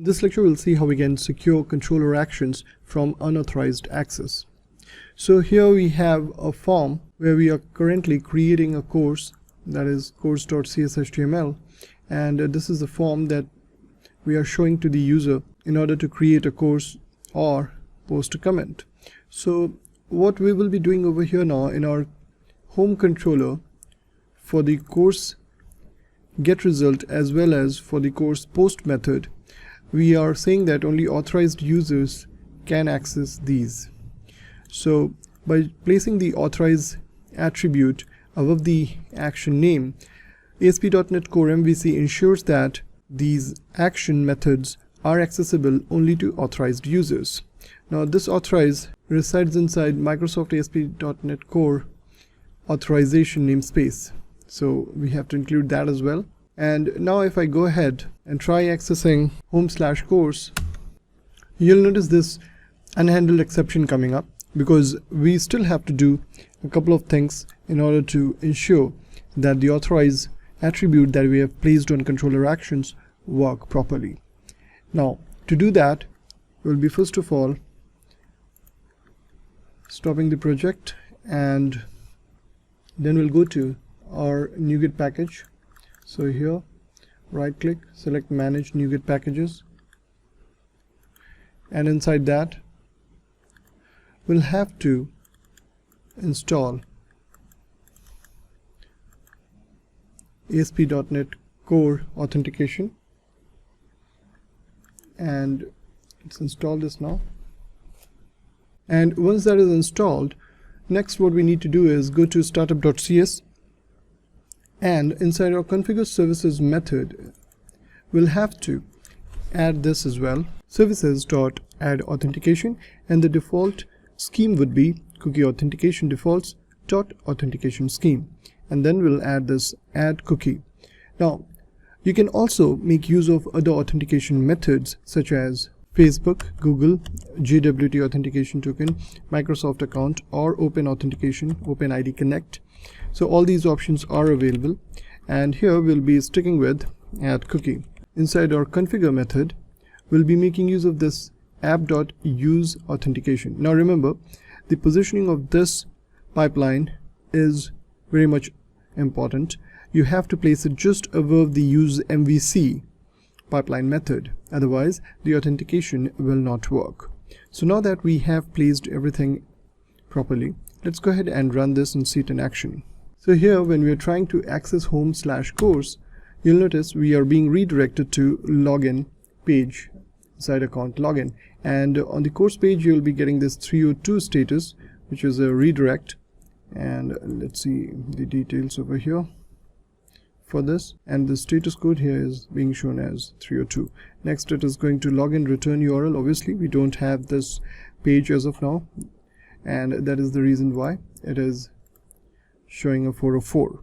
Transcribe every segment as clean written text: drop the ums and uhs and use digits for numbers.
This lecture will see how we can secure controller actions from unauthorized access. So here we have a form where we are currently creating a course, that is course.cshtml, and this is the form that we are showing to the user in order to create a course or post a comment. So what we will be doing over here now in our home controller for the course get result as well as for the course post method, we are saying that only authorized users can access these. So by placing the authorize attribute above the action name, ASP.NET Core MVC ensures that these action methods are accessible only to authorized users. Now this authorize resides inside Microsoft ASP.NET Core authorization namespace. So we have to include that as well. And now if I go ahead and try accessing home/course, you'll notice this unhandled exception coming up, because we still have to do a couple of things in order to ensure that the authorize attribute that we have placed on controller actions work properly. Now to do that, we'll be first of all stopping the project, and then we'll go to our NuGet package. So here, right click, select manage NuGet packages, and inside that we'll have to install ASP.NET Core authentication, and let's install this now. And once that is installed, next what we need to do is go to startup.cs, and inside our configure services method we'll have to add this as well, services.add authentication, and the default scheme would be cookie authentication defaults.authentication scheme, and then we'll add this add cookie. Now you can also make use of other authentication methods such as Facebook, Google, JWT authentication token, Microsoft account, or Open authentication, OpenID Connect. So all these options are available, and here we'll be sticking with add cookie. Inside our configure method, we'll be making use of this app.use authentication. Now remember, the positioning of this pipeline is very much important. You have to place it just above the use MVC pipeline method, otherwise the authentication will not work. So now that we have placed everything properly, let's go ahead and run this and see it in action. So here, when we are trying to access home/course, you'll notice we are being redirected to login page, site account login, and on the course page you'll be getting this 302 status, which is a redirect. And let's see the details over here for this, and the status code here is being shown as 302. Next, it is going to login return URL. Obviously we don't have this page as of now, and that is the reason why it is showing a 404.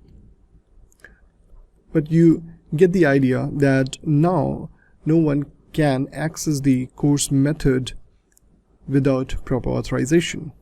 But you get the idea that now no one can access the course method without proper authorization.